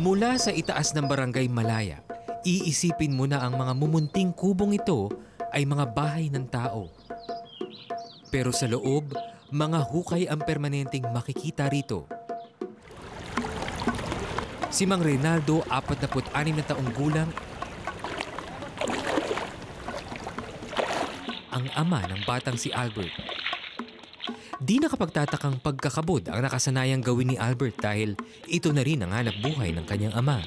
Mula sa itaas ng Barangay Malaya, iisipin mo na ang mga mumunting kubong ito ay mga bahay ng tao. Pero sa loob, mga hukay ang permanenteng makikita rito. Si Mang Reynaldo, 46 na taong gulang, ang ama ng batang si Albert. Di nakapagtatakang pagkakabod ang nakasanayang gawin ni Albert dahil ito na rin ang hanap buhay ng kanyang ama.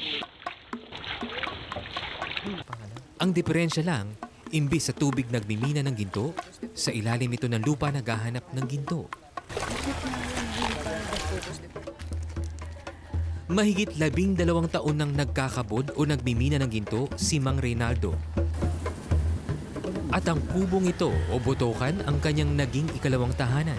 Ang diferensya lang, imbis sa tubig nagmimina ng ginto, sa ilalim ito ng lupa naghahanap ng ginto. Mahigit 12 taon nang nagkakabod o nagmimina ng ginto si Mang Reynaldo. At ang kubong ito o botokan ang kanyang naging ikalawang tahanan.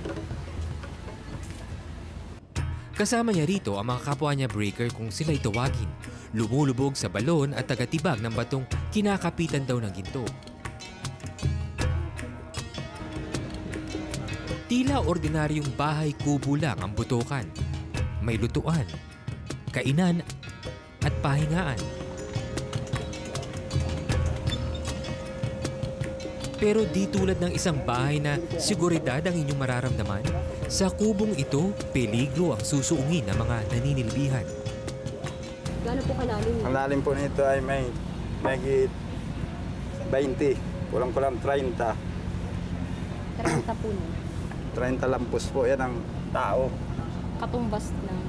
Kasama niya rito ang mga kapwa niya breaker kung sila'y tawagin, lumulubog sa balon at tagatibag ng batong kinakapitan daw ng ginto. Tila ordinaryong bahay kubo lang ang botokan. May lutuan, kainan at pahingaan. Pero di tulad ng isang bahay na seguridad ang inyong mararamdaman, sa kubong ito, peligro ang susuungin ng mga naninilbihan. Gaano po kalalim? Ang lalim po nito ay may mahigit 20, kulang-kulang 30. 30 po na. 30 lampos po yan ang tao. Katumbas ng...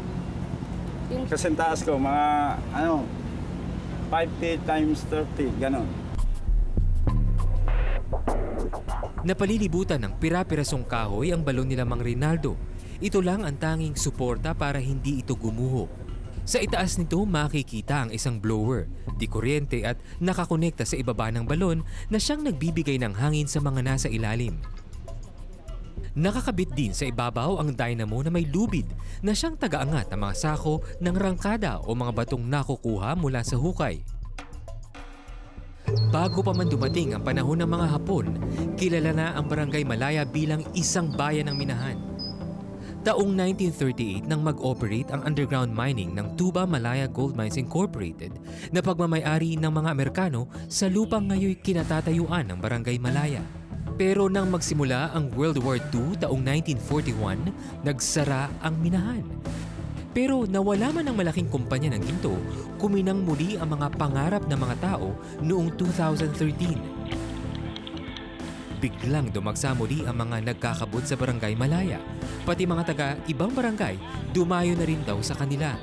Yung... Kasi taas ko, mga 5 feet times 30, ganon. Napalilibutan ng pira-pirasong kahoy ang balon nila Mang Reynaldo. Ito lang ang tanging suporta para hindi ito gumuho. Sa itaas nito makikita ang isang blower, di kuryente at nakakonekta sa ibaba ng balon na siyang nagbibigay ng hangin sa mga nasa ilalim. Nakakabit din sa ibabaw ang dynamo na may lubid na siyang tagaangat ng mga sako ng rangkada o mga batong nakukuha mula sa hukay. Bago pa man dumating ang panahon ng mga Hapon, kilala na ang Barangay Malaya bilang isang bayan ng minahan. Taong 1938 nang mag-operate ang underground mining ng Tuba Malaya Gold Mines Incorporated na pagmamay-ari ng mga Amerikano sa lupang ngayon kinatatayuan ng Barangay Malaya. Pero nang magsimula ang World War II taong 1941, nagsara ang minahan. Pero nawala man ang malaking kumpanya ng ginto, kuminang muli ang mga pangarap ng mga tao noong 2013. Biglang dumagsa muli ang mga nagkakabod sa Barangay Malaya. Pati mga taga-ibang barangay, dumayo na rin daw sa kanila.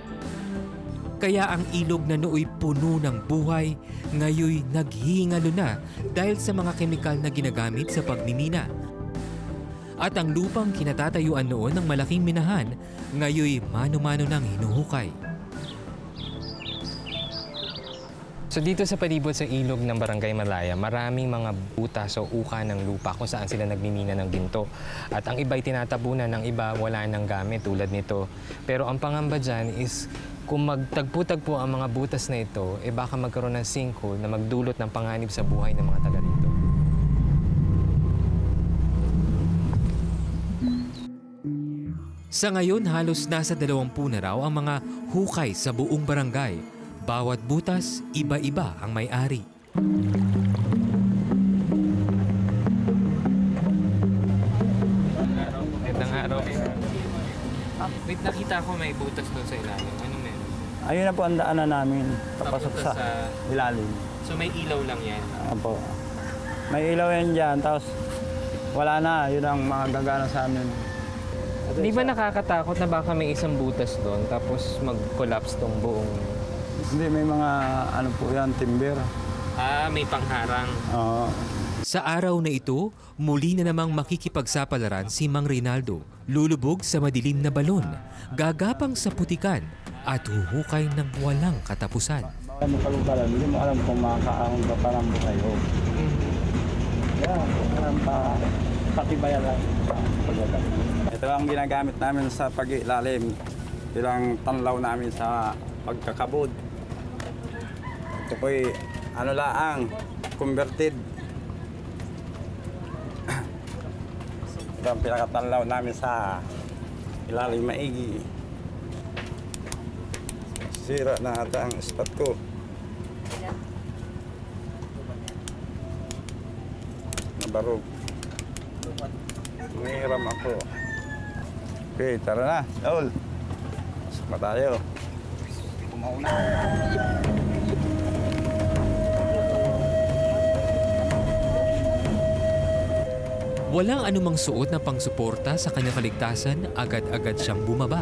Kaya ang ilog na nooy puno ng buhay, ngayoy naghihingalo na dahil sa mga kemikal na ginagamit sa pagmimina. At ang lupang kinatatayuan noon ng malaking minahan, ngayoy mano-mano nang hinuhukay. So dito sa palibot sa ilog ng Barangay Malaya, maraming mga butas o uka ng lupa kung saan sila nagmimina ng ginto. At ang iba'y tinatabunan, ng iba wala nang gamit tulad nito. Pero ang pangamba dyan is kung magtagpo-tagpo ang mga butas na ito, baka magkaroon ng sinkhole na magdulot ng panganib sa buhay ng mga taga rito. Sa ngayon, halos nasa 20 na raw ang mga hukay sa buong barangay. Bawat butas, iba-iba ang may-ari. Magandang araw. Wait, nakita ko may butas doon sa ilalim. Ano meron? Ayun na po ang daanan namin, papasok sa ilalim. So may ilaw lang yan? Opo. May ilaw yan dyan, tapos wala na, yun ang mga gagana sa amin. Di ba nakakatakot na baka may isang butas doon tapos mag-collapse tong buong... Hindi, may mga ano po yan, timber. May pangharang. Oo. Sa araw na ito, muli na namang makikipagsapalaran si Mang Reynaldo. Lulubog sa madilim na balon, gagapang sa putikan at huhukay ng walang katapusan. Ano kalubalan, hindi mo alam kung makakaahon ba parang bukayo. Yeah, parang patibayan lang. Ito ang ginagamit namin sa pag-ilalim. Ilang tanlaw namin sa pagkakabod. Ito po'y ano laang, converted. Ito ang pinakatanlaw namin sa ilalim maigi. Sira na ata ang spot ko. Nabarog. Nangihiram ako. Okay, tara na. Saul. Pasok na tayo. Kumauna. Walang anumang suot na pangsuporta sa kanyang kaligtasan, agad-agad siyang bumaba.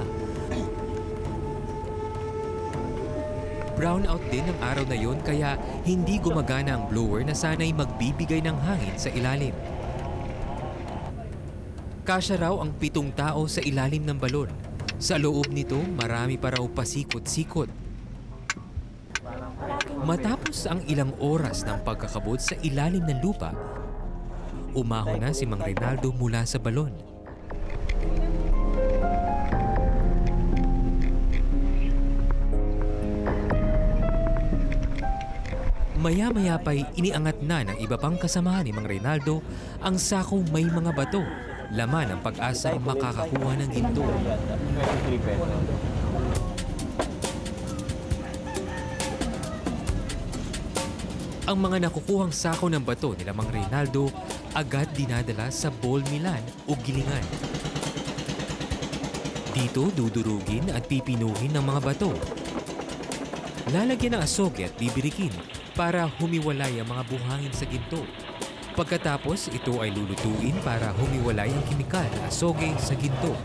Brownout din ang araw na yon kaya hindi gumagana ang blower na sana'y magbibigay ng hangin sa ilalim. Kasya raw ang 7 tao sa ilalim ng balon. Sa loob nito, marami pa raw pasikot-sikot. Matapos ang ilang oras ng pagkakabot sa ilalim ng lupa, umahon na si Mang Reynaldo mula sa balon. Maya-maya pa'y iniangat na ng iba pang kasamahan ni Mang Reynaldo ang sakong may mga bato, laman ng pag-asang makakakuha ng ginto. Ang mga nakukuhang sako ng bato nila Mang Reynaldo agad dinadala sa ball milan o gilingan. Dito dudurugin at pipinuhin ng mga bato. Lalagyan ng asoge at bibirikin para humiwalay ang mga buhangin sa ginto. Pagkatapos, ito ay lulutuin para humiwalay ang kimikal na asoge sa ginto.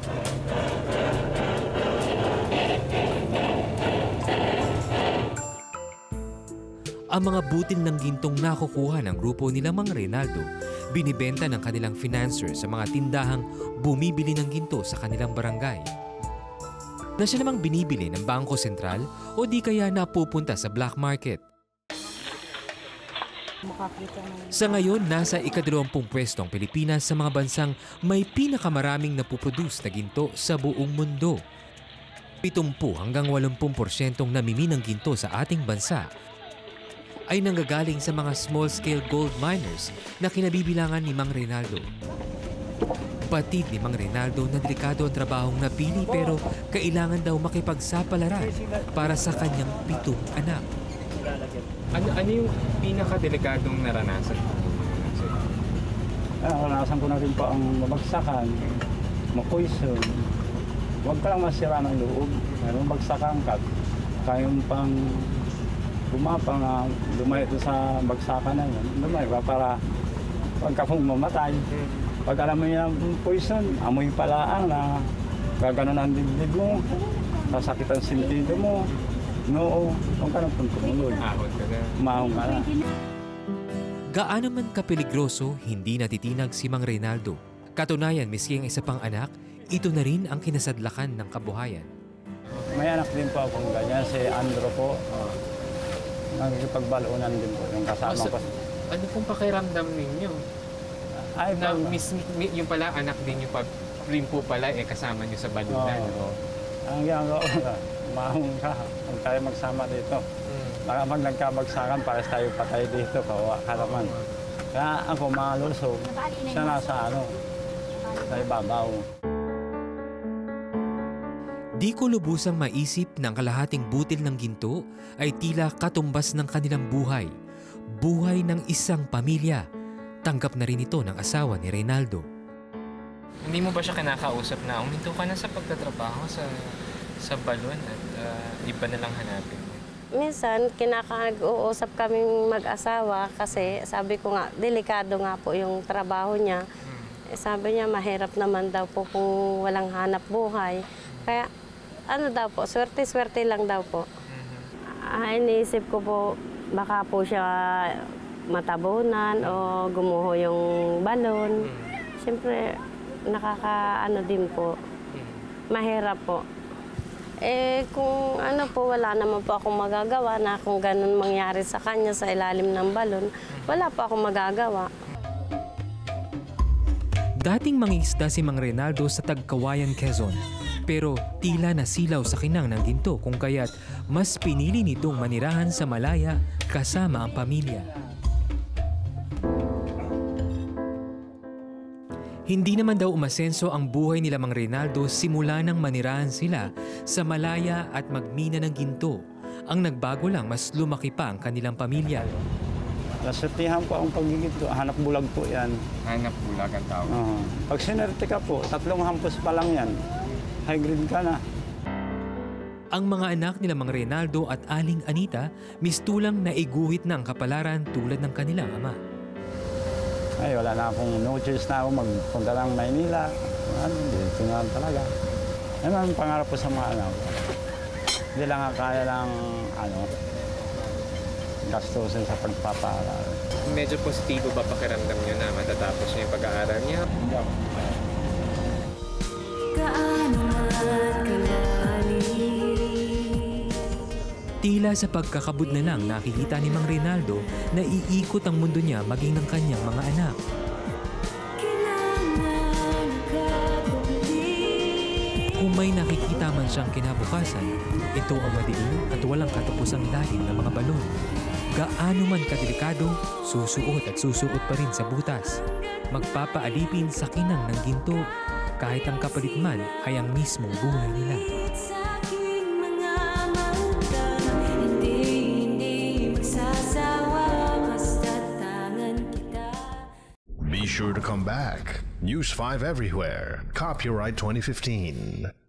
Ang mga butil ng gintong nakukuha ng grupo nila Mang Reynaldo, binibenta ng kanilang financer sa mga tindahang bumibili ng ginto sa kanilang barangay. Na siya namang binibili ng Bangko Sentral o di kaya napupunta sa black market. Sa ngayon, nasa ika-20 pwesto ang Pilipinas sa mga bansang may pinakamaraming napuproduce na ginto sa buong mundo. 70 hanggang 80% namimi ng ginto sa ating bansa ay nanggagaling sa mga small-scale gold miners na kinabibilangan ni Mang Reynaldo. Batid ni Mang Reynaldo na delikado ang trabahong napili pero kailangan daw makipagsapalaran para sa kanyang 7 anak. Ano yung pinakadelikadong naranasan? Naranasan ko na rin po ang mabagsakan, mapoison. Huwag ka lang masira ng loob. Bagsakan ka, kayong pang gumapang lumayo sa bagsakan na yun. Lumayo ka para pagka pong mamatay. Pag alam mo yung poison, amoy palaang na gaganon ang dibdib mo, sasakit ang sentido mo. Noo, huwag ka nang tumuloy. Mahon ka na. Gaano man kapeligroso, hindi natitinag si Mang Reynaldo. Katunayan, miski ang isa pang anak, ito na rin ang kinasadlakan ng kabuhayan. May anak din po akong ganyan, si Andro po. Nagkipagbalunan din po yung kasama ko. Ano pong pakiramdam ninyo? Ay, na yung pala anak din yung rin po pala kasama nyo sa balunan. Ang ginagawa ko, mahong ka. Huwag tayo magsama dito. Baka pag nagkabagsakan, pares tayo patay dito. Kawa ka naman. Kaya ako malusog. Siya nasa sa ibabaw. Di ko lubusang maisip na ang kalahating butil ng ginto ay tila katumbas ng kanilang buhay. Buhay ng isang pamilya. Tanggap na rin ito ng asawa ni Reynaldo. Hindi mo ba siya kinakausap na uminto ka na sa pagtatrabaho sa balon at iba na lang hanapin? Minsan, kinakausap kaming mag-asawa kasi sabi ko nga, delikado nga po yung trabaho niya. Sabi niya, mahirap naman daw po kung walang hanap buhay. Kaya daw po, swerte-swerte lang daw po. Iniisip ko po, baka po siya matabunan o gumuho yung balon. Siyempre, din po. Mahirap po. Kung wala naman po akong magagawa na kung ganun mangyari sa kanya sa ilalim ng balon, wala po akong magagawa. Dating mangingisda si Mang Reynaldo sa Tagkawayan, Quezon. Pero tila nasilaw sa kinang ng ginto kung kaya't mas pinili nitong manirahan sa Malaya kasama ang pamilya. Hindi naman daw umasenso ang buhay nila Mang Reynaldo simula nang manirahan sila sa Malaya at magmina ng ginto. Ang nagbago lang, mas lumaki pa ang kanilang pamilya. Nasutihan po ang paggiginto. Hanap bulag po yan. Hanap bulag ang tawag. Pag sinerte ka po, 3 hampos pa lang yan. High grade ka na. Ang mga anak nila Mang Reynaldo at Aling Anita mistulang naiguhit na ang kapalaran tulad ng kanilang ama. Ay, wala na akong no choice na ako magpunta lang Maynila. Dito nga talaga. Ano ang pangarap ko sa mga anak? Hindi lang kaya ng gastusin sa pagpapaaral. Medyo positibo ba pakiramdam niyo na matatapos niyo yung pag-aaral niya? Hindi ako. Tila sa pagkakabud na lang nakikita ni Mang Reynaldo na iikot ang mundo niya maging ng kanyang mga anak. Kung may nakikita man siyang kinabukasan, ito ang madilim at walang katapusang lalim ng mga balon. Gaano man kadelikado, susuot at susuot pa rin sa butas. Magpapaalipin sa kinang ng ginto, kahit ang kapalit man ay ang mismong buhay nila. Be sure to come back. News 5 everywhere. Copyright 2015.